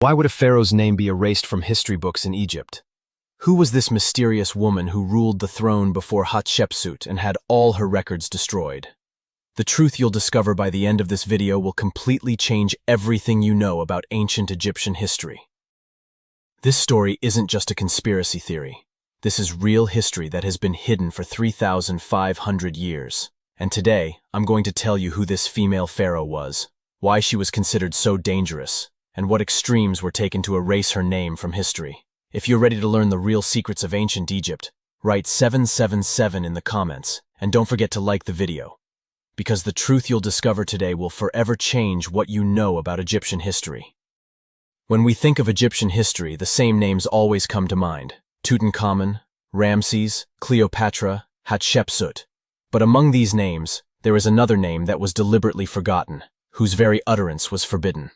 Why would a pharaoh's name be erased from history books in Egypt? Who was this mysterious woman who ruled the throne before Hatshepsut and had all her records destroyed? The truth you'll discover by the end of this video will completely change everything you know about ancient Egyptian history. This story isn't just a conspiracy theory. This is real history that has been hidden for 3,500 years. And today, I'm going to tell you who this female pharaoh was, why she was considered so dangerous, and what extremes were taken to erase her name from history. If you're ready to learn the real secrets of ancient Egypt, write 777 in the comments, and don't forget to like the video. Because the truth you'll discover today will forever change what you know about Egyptian history. When we think of Egyptian history, the same names always come to mind: Tutankhamun, Ramses, Cleopatra, Hatshepsut. But among these names, there is another name that was deliberately forgotten, whose very utterance was forbidden.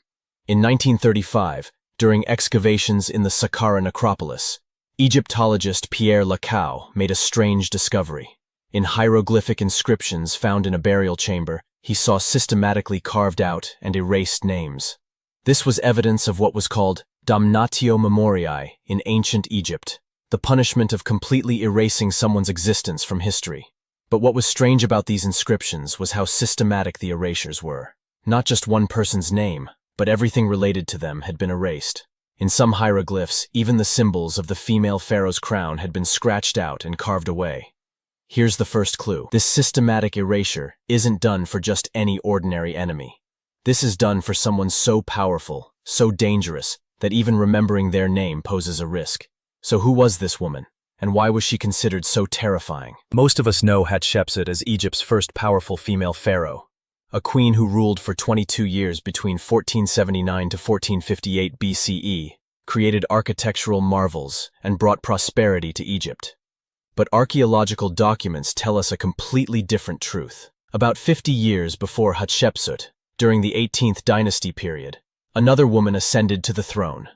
In 1935, during excavations in the Saqqara necropolis, Egyptologist Pierre Lecoux made a strange discovery. In hieroglyphic inscriptions found in a burial chamber, he saw systematically carved out and erased names. This was evidence of what was called damnatio memoriae in ancient Egypt, the punishment of completely erasing someone's existence from history. But what was strange about these inscriptions was how systematic the erasures were. Not just one person's name, but everything related to them had been erased. In some hieroglyphs, even the symbols of the female pharaoh's crown had been scratched out and carved away. Here's the first clue. This systematic erasure isn't done for just any ordinary enemy. This is done for someone so powerful, so dangerous, that even remembering their name poses a risk. So who was this woman? And why was she considered so terrifying? Most of us know Hatshepsut as Egypt's first powerful female pharaoh, a queen who ruled for 22 years between 1479 to 1458 BCE, created architectural marvels, and brought prosperity to Egypt. But archaeological documents tell us a completely different truth. About 50 years before Hatshepsut, during the 18th dynasty period, another woman ascended to the throne.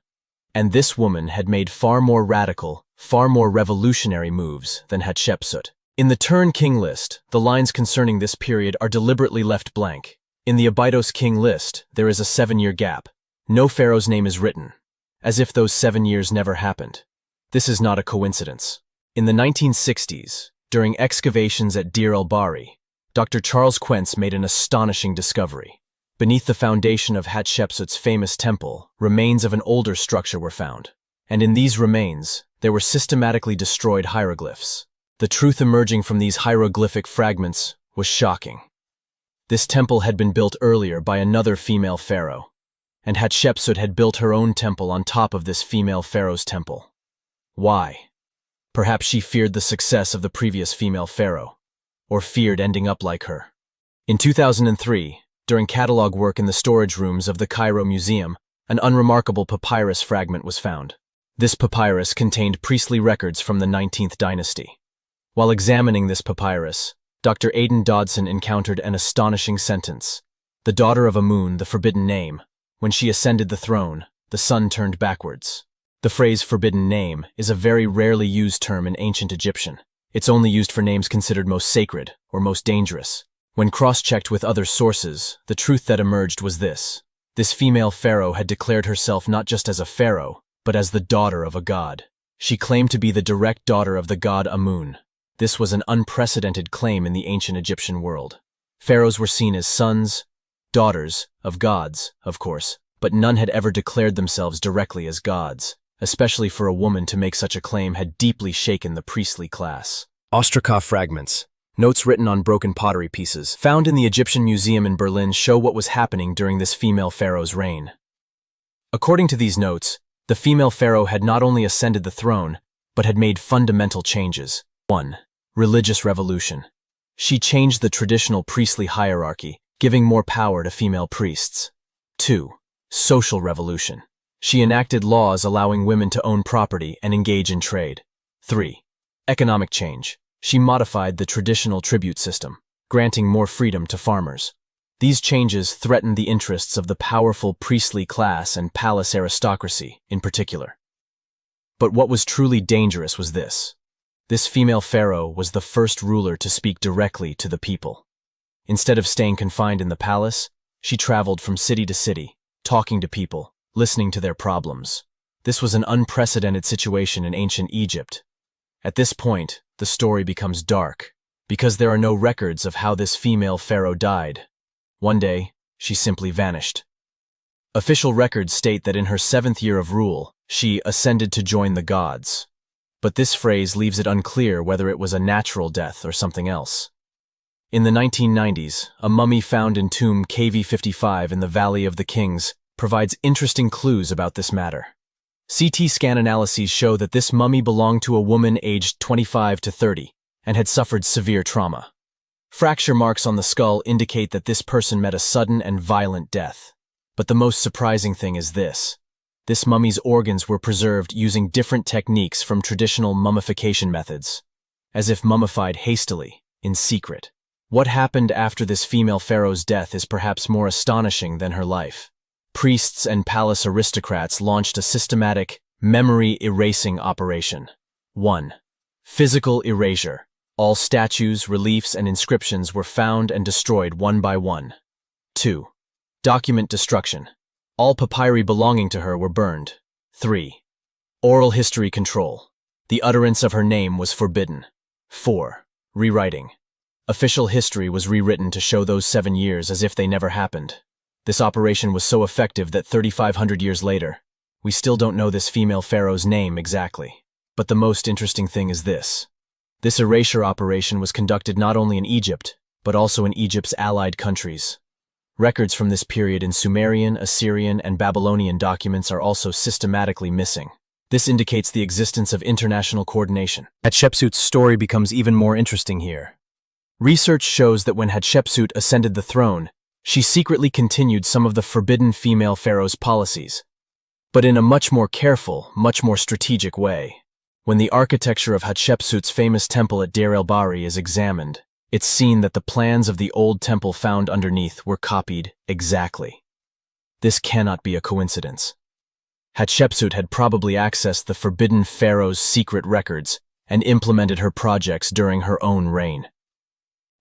And this woman had made far more radical, far more revolutionary moves than Hatshepsut. In the Turin king list, the lines concerning this period are deliberately left blank. In the Abydos king list, there is a 7-year gap. No pharaoh's name is written, as if those 7 years never happened. This is not a coincidence. In the 1960s, during excavations at Deir el-Bahri, Dr. Charles Quentz made an astonishing discovery. Beneath the foundation of Hatshepsut's famous temple, remains of an older structure were found. And in these remains, there were systematically destroyed hieroglyphs. The truth emerging from these hieroglyphic fragments was shocking. This temple had been built earlier by another female pharaoh, and Hatshepsut had built her own temple on top of this female pharaoh's temple. Why? Perhaps she feared the success of the previous female pharaoh, or feared ending up like her. In 2003, during catalog work in the storage rooms of the Cairo Museum, an unremarkable papyrus fragment was found. This papyrus contained priestly records from the 19th dynasty. While examining this papyrus, Dr. Aidan Dodson encountered an astonishing sentence. The daughter of Amun, the forbidden name, when she ascended the throne, the sun turned backwards. The phrase forbidden name is a very rarely used term in ancient Egyptian. It's only used for names considered most sacred or most dangerous. When cross-checked with other sources, the truth that emerged was this. This female pharaoh had declared herself not just as a pharaoh, but as the daughter of a god. She claimed to be the direct daughter of the god Amun. This was an unprecedented claim in the ancient Egyptian world. Pharaohs were seen as sons, daughters, of gods, of course, but none had ever declared themselves directly as gods. Especially for a woman to make such a claim had deeply shaken the priestly class. Ostraca fragments, notes written on broken pottery pieces, found in the Egyptian Museum in Berlin show what was happening during this female pharaoh's reign. According to these notes, the female pharaoh had not only ascended the throne, but had made fundamental changes. 1. Religious revolution. She changed the traditional priestly hierarchy, giving more power to female priests. 2. Social revolution. She enacted laws allowing women to own property and engage in trade. 3. Economic change. She modified the traditional tribute system, granting more freedom to farmers. These changes threatened the interests of the powerful priestly class and palace aristocracy in particular. But what was truly dangerous was this. This female pharaoh was the first ruler to speak directly to the people. Instead of staying confined in the palace, she traveled from city to city, talking to people, listening to their problems. This was an unprecedented situation in ancient Egypt. At this point, the story becomes dark, because there are no records of how this female pharaoh died. One day, she simply vanished. Official records state that in her 7th year of rule, she ascended to join the gods. But this phrase leaves it unclear whether it was a natural death or something else. In the 1990s, a mummy found in tomb KV55 in the Valley of the Kings provides interesting clues about this matter. CT scan analyses show that this mummy belonged to a woman aged 25 to 30 and had suffered severe trauma. Fracture marks on the skull indicate that this person met a sudden and violent death. But the most surprising thing is this. This mummy's organs were preserved using different techniques from traditional mummification methods, as if mummified hastily, in secret. What happened after this female pharaoh's death is perhaps more astonishing than her life. Priests and palace aristocrats launched a systematic memory-erasing operation. 1. Physical erasure. All statues, reliefs, and inscriptions were found and destroyed one by one. 2. Document destruction. All papyri belonging to her were burned. 3. Oral history control. The utterance of her name was forbidden. 4. Rewriting. Official history was rewritten to show those 7 years as if they never happened. This operation was so effective that 3,500 years later, we still don't know this female pharaoh's name exactly. But the most interesting thing is this. This erasure operation was conducted not only in Egypt, but also in Egypt's allied countries. Records from this period in Sumerian, Assyrian, and Babylonian documents are also systematically missing. This indicates the existence of international coordination. Hatshepsut's story becomes even more interesting here. Research shows that when Hatshepsut ascended the throne, she secretly continued some of the forbidden female pharaoh's policies, but in a much more careful, much more strategic way. When the architecture of Hatshepsut's famous temple at Deir el-Bahri is examined, it's seen that the plans of the old temple found underneath were copied exactly. This cannot be a coincidence. Hatshepsut had probably accessed the forbidden pharaoh's secret records and implemented her projects during her own reign.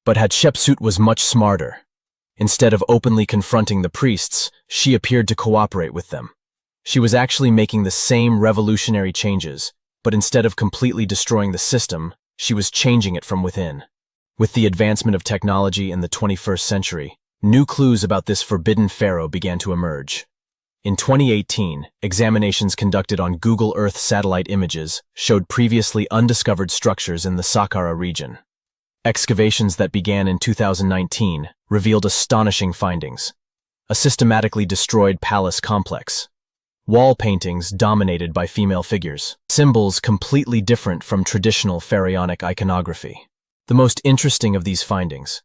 But Hatshepsut was much smarter. Instead of openly confronting the priests, she appeared to cooperate with them. She was actually making the same revolutionary changes, but instead of completely destroying the system, she was changing it from within. With the advancement of technology in the 21st century, new clues about this forbidden pharaoh began to emerge. In 2018, examinations conducted on Google Earth satellite images showed previously undiscovered structures in the Saqqara region. Excavations that began in 2019 revealed astonishing findings. A systematically destroyed palace complex. Wall paintings dominated by female figures. Symbols completely different from traditional pharaonic iconography. The most interesting of these findings.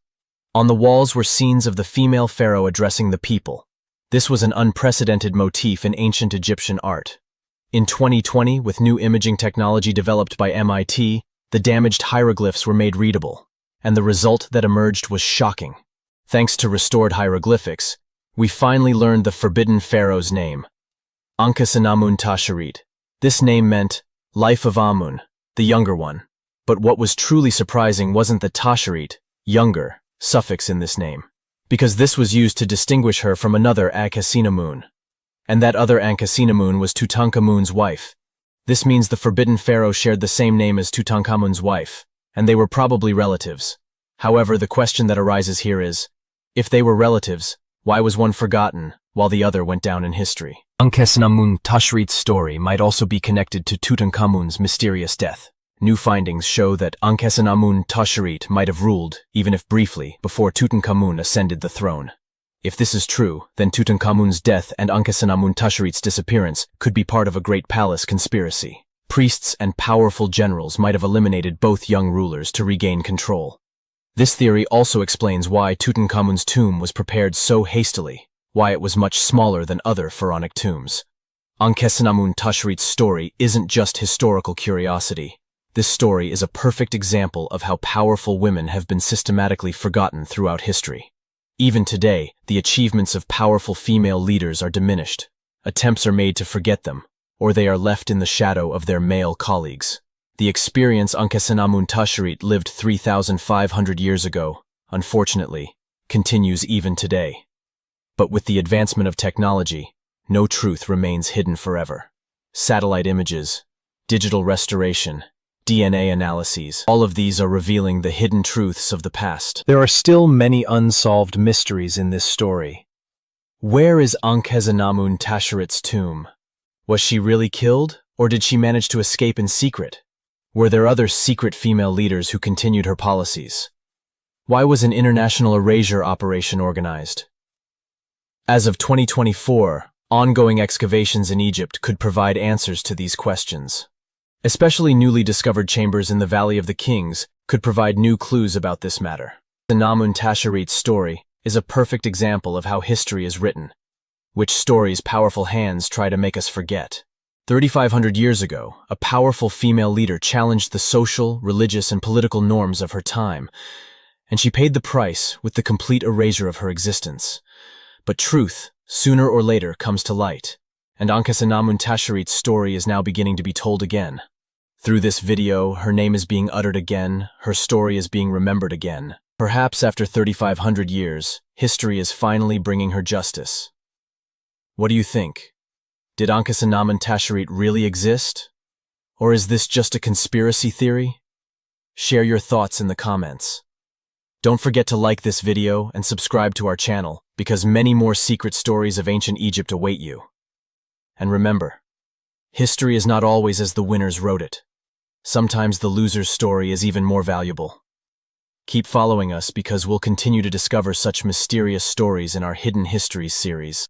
On the walls were scenes of the female pharaoh addressing the people. This was an unprecedented motif in ancient Egyptian art. In 2020, with new imaging technology developed by MIT, the damaged hieroglyphs were made readable, and the result that emerged was shocking. Thanks to restored hieroglyphics, we finally learned the forbidden pharaoh's name, Ankhesenamun-tasherit. This name meant life of Amun, the younger one. But what was truly surprising wasn't the tasherit, younger, suffix in this name, because this was used to distinguish her from another Ankhesenamun. And that other Ankhesenamun was Tutankhamun's wife. This means the forbidden pharaoh shared the same name as Tutankhamun's wife, and they were probably relatives. However, the question that arises here is, if they were relatives, why was one forgotten while the other went down in history? Ankhesenamun-tasherit's story might also be connected to Tutankhamun's mysterious death. New findings show that Ankhesenamun-tasherit might have ruled, even if briefly, before Tutankhamun ascended the throne. If this is true, then Tutankhamun's death and Ankhesenamun-tasherit's disappearance could be part of a great palace conspiracy. Priests and powerful generals might have eliminated both young rulers to regain control. This theory also explains why Tutankhamun's tomb was prepared so hastily, why it was much smaller than other pharaonic tombs. Ankhesenamun-tasherit's story isn't just historical curiosity. This story is a perfect example of how powerful women have been systematically forgotten throughout history. Even today, the achievements of powerful female leaders are diminished. Attempts are made to forget them, or they are left in the shadow of their male colleagues. The experience Ankhesenamun-tasherit lived 3,500 years ago, unfortunately, continues even today. But with the advancement of technology, no truth remains hidden forever. Satellite images, digital restoration, DNA analyses, all of these are revealing the hidden truths of the past. There are still many unsolved mysteries in this story. Where is Ankhesenamun-tasherit's tomb? Was she really killed, or did she manage to escape in secret? Were there other secret female leaders who continued her policies? Why was an international erasure operation organized? As of 2024, ongoing excavations in Egypt could provide answers to these questions. Especially newly discovered chambers in the Valley of the Kings could provide new clues about this matter. The Ankhesenamun-tasherit's story is a perfect example of how history is written, which stories powerful hands try to make us forget. 3,500 years ago, a powerful female leader challenged the social, religious, and political norms of her time, and she paid the price with the complete erasure of her existence. But truth, sooner or later, comes to light, and Ankhesenamun-tasherit's story is now beginning to be told again. Through this video, her name is being uttered again, her story is being remembered again. Perhaps after 3,500 years, history is finally bringing her justice. What do you think? Did Ankhesenamun-tasherit really exist? Or is this just a conspiracy theory? Share your thoughts in the comments. Don't forget to like this video and subscribe to our channel, because many more secret stories of ancient Egypt await you. And remember, history is not always as the winners wrote it. Sometimes the loser's story is even more valuable. Keep following us because we'll continue to discover such mysterious stories in our Hidden Histories series.